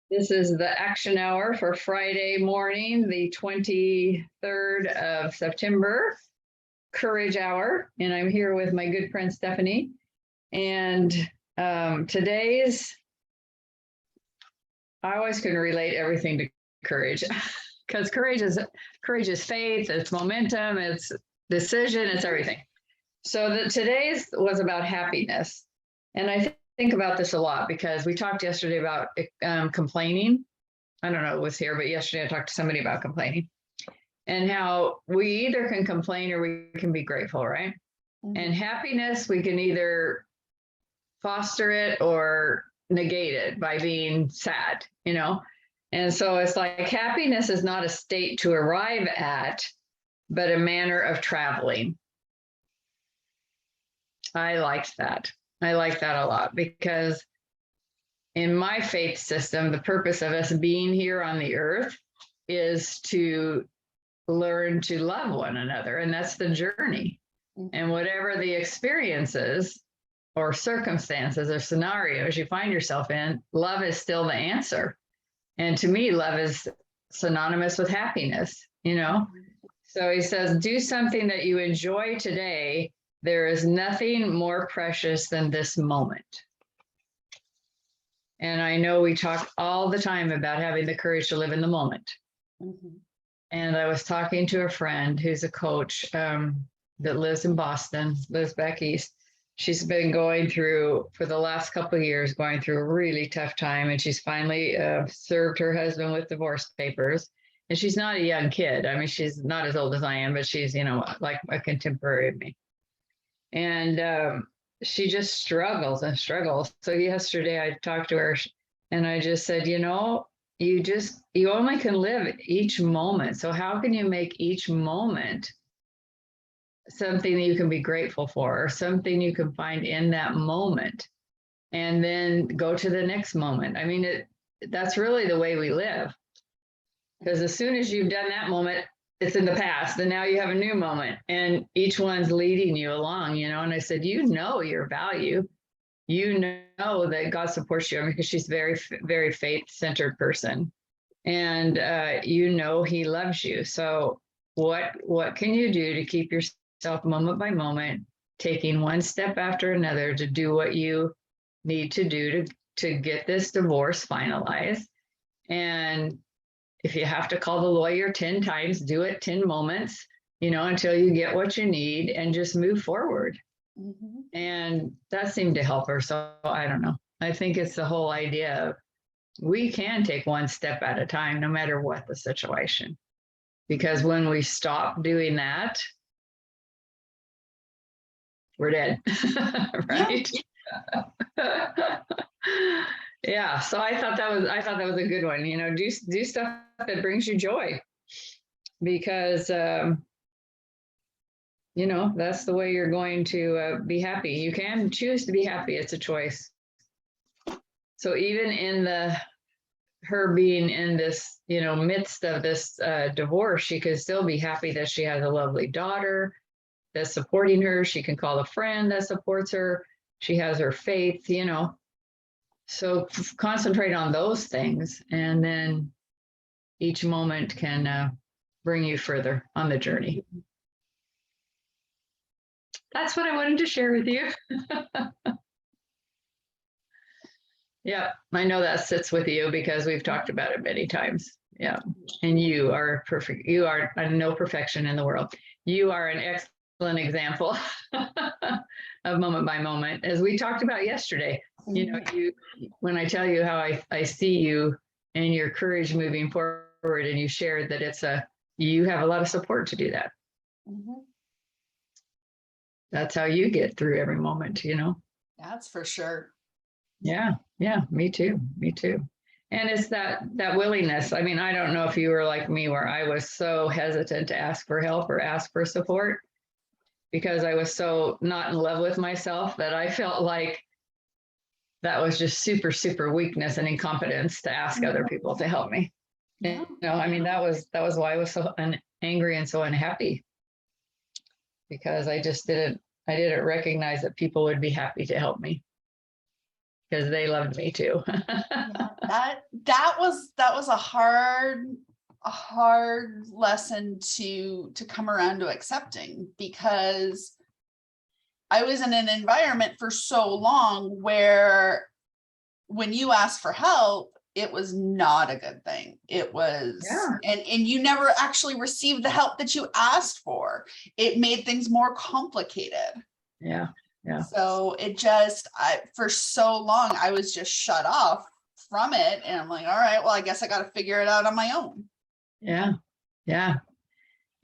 This is the action hour for Friday morning, the 23rd of September, Courage Hour. And I'm here with my good friend Stephanie. And today's, I always can relate everything to courage because courage is faith, it's momentum, it's decision, it's everything. So today's was about happiness. And I think about this a lot because we talked yesterday about complaining. I don't know who was here, but yesterday I talked to somebody about complaining and how we either can complain or we can be grateful, right? Mm-hmm. And happiness, we can either foster it or negate it by being sad, you know? And so it's like happiness is not a state to arrive at, but a manner of traveling. I liked that. I like that a lot because in my faith system, the purpose of us being here on the earth is to learn to love one another. And that's the journey. And whatever the experiences or circumstances or scenarios you find yourself in, love is still the answer. And to me, love is synonymous with happiness, you know? So he says, do something that you enjoy today. There is nothing more precious than this moment. And I know we talk all the time about having the courage to live in the moment. Mm-hmm. And I was talking to a friend who's a coach that lives in Boston, lives back east. She's been going through, for the last couple of years, going through a really tough time. And she's finally served her husband with divorce papers. And she's not a young kid. I mean, she's not as old as I am, but she's, you know, like a contemporary of me. And she just struggles and struggles. So yesterday I talked to her and I just said, you know, you only can live each moment. So how can you make each moment something that you can be grateful for or something you can find in that moment and then go to the next moment? I mean, that's really the way we live. Because as soon as you've done that moment, it's in the past, and now you have a new moment, and each one's leading you along, you know. And I said, you know your value, you know that God supports you. I mean, because she's very, very faith-centered person, and you know He loves you. So what can you do to keep yourself moment by moment, taking one step after another to do what you need to do to get this divorce finalized? And if you have to call the lawyer 10 times, do it 10 moments, you know, until you get what you need and just move forward. Mm-hmm. And that seemed to help her. So I don't know. I think it's the whole idea of we can take one step at a time, no matter what the situation. Because when we stop doing that, we're dead, right? Yeah, so I thought that was a good one. You know, do stuff that brings you joy, because you know, that's the way you're going to be happy. You can choose to be happy; it's a choice. So even in her being in this, you know, midst of this divorce, she could still be happy that she has a lovely daughter that's supporting her. She can call a friend that supports her. She has her faith, you know. So concentrate on those things, and then each moment can bring you further on the journey. That's what I wanted to share with you. Yeah, I know that sits with you because we've talked about it many times. Yeah, and you are perfect. You are no perfection in the world. You are an excellent example of moment by moment, as we talked about yesterday. You know, when I tell you how I see you and your courage moving forward, and you shared that you have a lot of support to do that. Mm-hmm. That's how you get through every moment, you know. That's for sure. Yeah, me too. And it's that willingness. I mean, I don't know if you were like me, where I was so hesitant to ask for help or ask for support because I was so not in love with myself that I felt like that was just super, super weakness and incompetence to ask other people to help me. Yeah. You know, I mean, that was why I was so angry and so unhappy, because I didn't recognize that people would be happy to help me. because they loved me too. Yeah, that was a hard lesson to come around to accepting, because I was in an environment for so long where when you asked for help, it was not a good thing. It was, Yeah. and you never actually received the help that you asked for. It made things more complicated. Yeah. Yeah. So it just, for so long, I was just shut off from it. And I'm like, all right, well, I guess I got to figure it out on my own. Yeah. Yeah.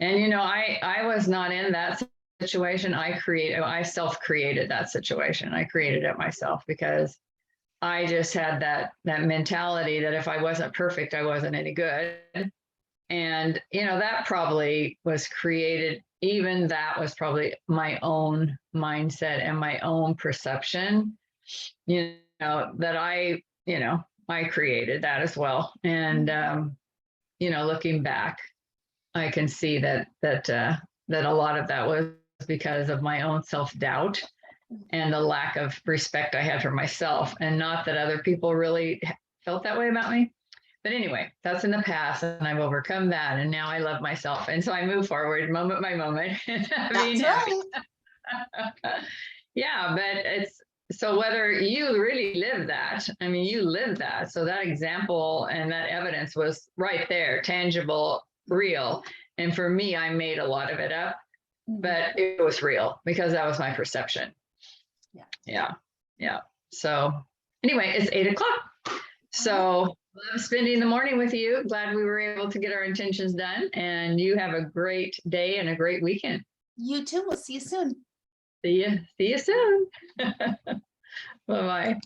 And, you know, I was not in that situation. I self-created that situation. I created it myself because I just had that mentality that if I wasn't perfect, I wasn't any good. And, you know, that probably was created, even that was probably my own mindset and my own perception, you know, that I created that as well. And, you know, looking back, I can see that a lot of that was because of my own self-doubt and the lack of respect I had for myself, and not that other people really felt that way about me. But anyway, that's in the past, and I've overcome that, and now I love myself, and so I move forward moment by moment. That's right. Yeah, but it's so whether you really live that, I mean, you live that. So that example and that evidence was right there, tangible, real. And for me, I made a lot of it up, but it was real because that was my perception. Yeah. Yeah. Yeah. So anyway, it's 8 o'clock. So love spending the morning with you. Glad we were able to get our intentions done. And you have a great day and a great weekend. You too. We'll see you soon. See you soon. Bye-bye.